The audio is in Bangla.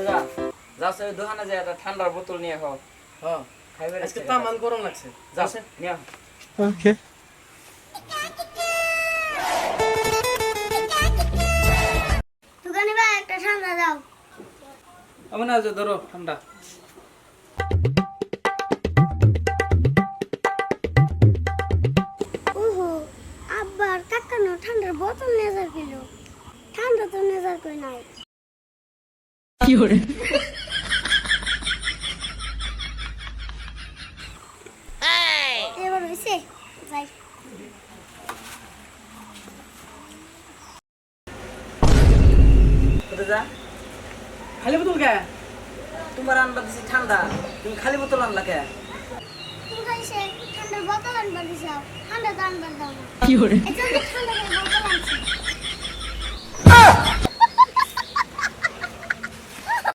যা যা সে দোকানে যায় একটা ঠান্ডার বোতল নিয়ে খাও। হ্যাঁ খাইবে আজকে তামান গরম লাগছে যা নিয়ে আও। ওকে দোকানে ভাই একটা ঠান্ডা দাও। আমি না যে ধরো ঠান্ডা ওহো আব্বার কাকানো ঠান্ডার বোতল নেজার কিল ঠান্ডা তো নেজার কই নাই কি করে এবার হইছে যাই যা খালি বোতল কে তোমার আনবা দিছি ঠান্ডা, তুমি খালি বোতল আনলা কে? তুমি খাইছে ঠান্ডার বোতল আনবার দিছাও ঠান্ডা তো আনবার দাও না কি করে এই জন্য ঠান্ডার বোতল আনছি